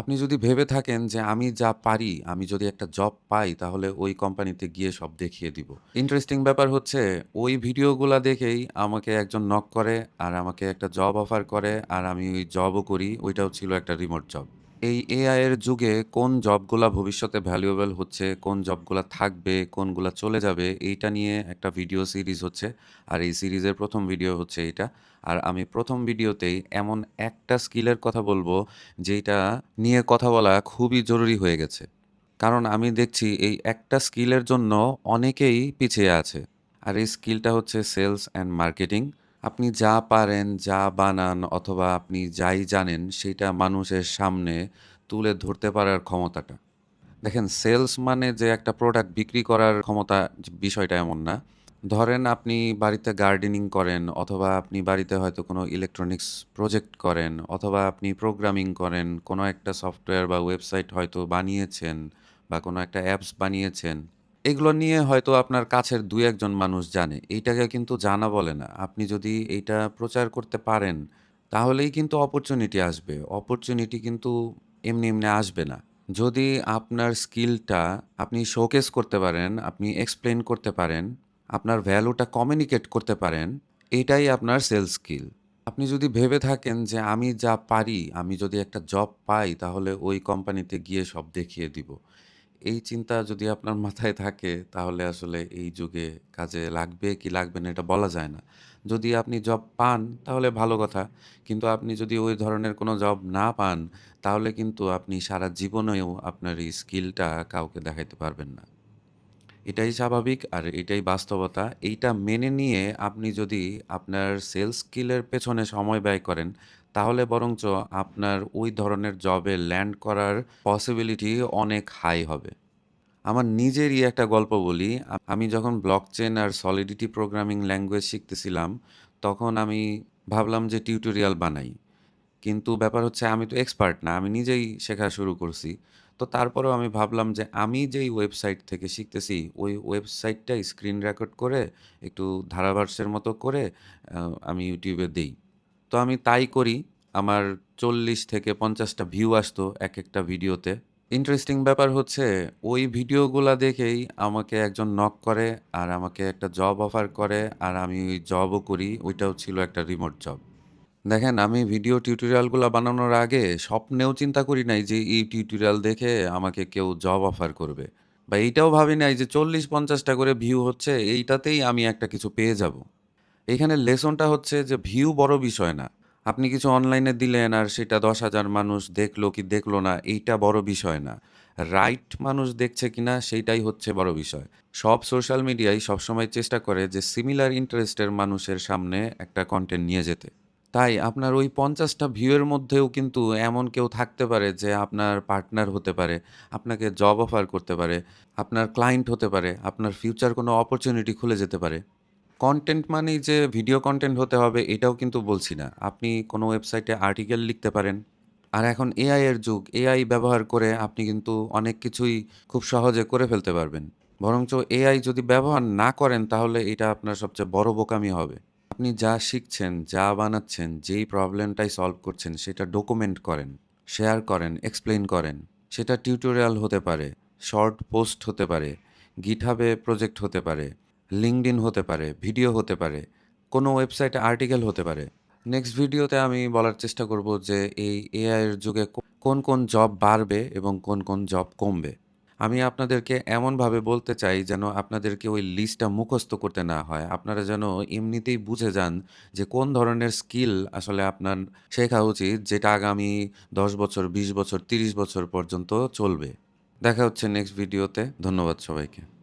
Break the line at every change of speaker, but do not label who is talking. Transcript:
আপনি যদি ভেবে থাকেন যে আমি যা পারি, আমি যদি একটা জব পাই তাহলে ওই কোম্পানিতে গিয়ে সব দেখিয়ে দিব। ইন্টারেস্টিং ব্যাপার হচ্ছে ওই ভিডিওগুলা দেখেই আমাকে একজন নক করে আর আমাকে একটা জব অফার করে আর আমি ওই জবও করি। ওইটাও ছিল একটা রিমোট জব। এই এআই এর যুগে কোন জবগুলা ভবিষ্যতে ভ্যালুয়েবল হচ্ছে, কোন জবগুলা থাকবে, কোনগুলা চলে যাবে এইটা নিয়ে একটা ভিডিও সিরিজ হচ্ছে। আর এই সিরিজের ১ম ভিডিও হচ্ছে এইটা। আর আমি ১ম ভিডিওতেই এমন একটা স্কিলের কথা বলবো যেইটা নিয়ে কথা বলা খুবই জরুরি হয়ে গেছে। কারণ আমি দেখছি এই একটা স্কিলের জন্য অনেকেই পিছিয়ে আছে। আর এই স্কিলটা হচ্ছে সেলস অ্যান্ড মার্কেটিং। আপনি যা পারেন, যা বানান অথবা আপনি যাই জানেন সেইটা মানুষের সামনে তুলে ধরতে পারার ক্ষমতাটা। দেখেন সেলস মানে যে একটা প্রোডাক্ট বিক্রি করার ক্ষমতা বিষয়টা এমন না। ধরেন আপনি বাড়িতে গার্ডেনিং করেন অথবা আপনি বাড়িতে হয়তো কোনো ইলেকট্রনিক্স প্রজেক্ট করেন অথবা আপনি প্রোগ্রামিং করেন, কোনো একটা সফটওয়্যার বা ওয়েবসাইট হয়তো বানিয়েছেন বা কোনো একটা অ্যাপস বানিয়েছেন। এগুলো নিয়ে হয়তো আপনার কাছের ২-১ জন মানুষ জানে। এইটাকে কিন্তু জানা বলে না। আপনি যদি এইটা প্রচার করতে পারেন, তাহলেই কিন্তু অপরচুনিটি আসবে। অপরচুনিটি কিন্তু এমনি আসবে না। যদি আপনার স্কিলটা আপনি শোকেস করতে পারেন, আপনি এক্সপ্লেইন করতে পারেন, আপনার ভ্যালুটা কমিউনিকেট করতে পারেন, এটাই আপনার সেলস স্কিল। আপনি যদি ভেবে থাকেন যে আমি যা পারি, আমি যদি একটা জব পাই তাহলে ওই কোম্পানিতে গিয়ে সব দেখিয়ে দিব। এই চিন্তা যদি আপনার মাথায় থাকে তাহলে আসলে এই যুগে কাজে লাগবে কি লাগবে না এটা বলা যায় না। যদি আপনি জব পান তাহলে ভালো কথা। কিন্তু আপনি যদি ওই ধরনের কোনো জব না পান তাহলে কিন্তু আপনি সারা জীবনেও আপনার এই স্কিলটা কাউকে দেখাইতে পারবেন না। এটাই স্বাভাবিক আর এটাই বাস্তবতা। এইটা মেনে নিয়ে আপনি যদি আপনার সেলস স্কিলের পেছনে সময় ব্যয় করেন, তাহলে বরঞ্চ আপনার ওই ধরনের জবে ল্যান্ড করার পসিবিলিটি অনেক হাই হবে। আমার নিজেরই একটা গল্প বলি। আমি যখন ব্লকচেন আর সলিডিটি প্রোগ্রামিং ল্যাঙ্গুয়েজ শিখতেছিলাম, তখন আমি ভাবলাম যে টিউটোরিয়াল বানাই। কিন্তু ব্যাপার হচ্ছে আমি তো এক্সপার্ট না। আমি নিজেই শেখা শুরু করছি। তো তারপরেও আমি ভাবলাম যে আমি যেই ওয়েবসাইট থেকে শিখতেছি, ওই ওয়েবসাইটটাই স্ক্রিন রেকর্ড করে একটু ধারাভাষ্যের মতো করে আ আমি YouTube এ দেই। তো আমি তাই করি। আমার ৪০ থেকে ৫০ টা ভিউ আসতো একেকটা ভিডিওতে। ইন্টারেস্টিং ব্যাপার হচ্ছে ওই ভিডিওগুলা দেখেই আমাকে একজন নক করে আর আমাকে একটা জব অফার করে আর আমি ওই জবও করি। ওইটাও ছিল একটা রিমোট জব। দেখেন আমি ভিডিও টিউটোরিয়ালগুলা বানানোর আগে স্বপ্নেও চিন্তা করি নাই যে এই টিউটোরিয়াল দেখে আমাকে কেউ জব অফার করবে। বা এইটাও ভাবি নাই যে ৪০-৫০ টা করে ভিউ হচ্ছে এইটাতেই আমি একটা কিছু পেয়ে যাবো। এখানে লেসনটা হচ্ছে যে ভিউ বড় বিষয় না। আপনি কিছু অনলাইনে দিলেন আর সেটা ১০,০০০ মানুষ দেখলো কি দেখলো না এইটা বড় বিষয় না। রাইট মানুষ দেখছে কিনা সেইটাই হচ্ছে বড় বিষয়। সব সোশ্যাল মিডিয়াই সবসময় চেষ্টা করে যে সিমিলার ইন্টারেস্টের মানুষের সামনে একটা কনটেন্ট নিয়ে যেতে। তাই আপনার ওই ৫০ টা ভিউ এর মধ্যেও কিন্তু এমন কেউ থাকতে পারে যে আপনার পার্টনার হতে পারে, আপনাকে জব অফার করতে পারে, আপনার ক্লায়েন্ট হতে পারে, আপনার ফিউচার কোনো অপরচুনিটি খুলে যেতে পারে। কনটেন্ট মানেই যে ভিডিও কনটেন্ট হতে হবে এটাও কিন্তু বলছি না। আপনি কোনো ওয়েবসাইটে আর্টিকেল লিখতে পারেন। আর এখন এআই এর যুগ। এআই ব্যবহার করে আপনি কিন্তু অনেক কিছুই খুব সহজে করে ফেলতে পারবেন। বরঞ্চ এআই যদি ব্যবহার না করেন তাহলে এটা আপনার সবচেয়ে বড় বোকামি হবে। আপনি যা শিখছেন, যা বানাচ্ছেন, যেই প্রবলেমটাই সলভ করছেন সেটা ডকুমেন্ট করেন, শেয়ার করেন, এক্সপ্লেইন করেন। সেটা টিউটোরিয়াল হতে পারে, শর্ট পোস্ট হতে পারে, GitHub এ প্রজেক্ট হতে পারে, LinkedIn হতে পারে, ভিডিও হতে পারে, কোনো ওয়েবসাইটে আর্টিকেল হতে পারে। নেক্সট ভিডিওতে আমি বলার চেষ্টা করব যে এই এআই এর যুগে কোন জব বাড়বে এবং কোন জব কমবে। আমি আপনাদেরকে এমনভাবে বলতে চাই যেন আপনাদেরকে ওই লিস্টটা মুখস্থ করতে না হয়। আপনারা যেন এমনিতেই বুঝে যান যে কোন ধরনের স্কিল আসলে আপনার শেখা উচিত যেটা আগামী ১০ বছর, ২০ বছর, ৩০ বছর পর্যন্ত চলবে। দেখা হচ্ছে নেক্সট ভিডিওতে। ধন্যবাদ সবাইকে।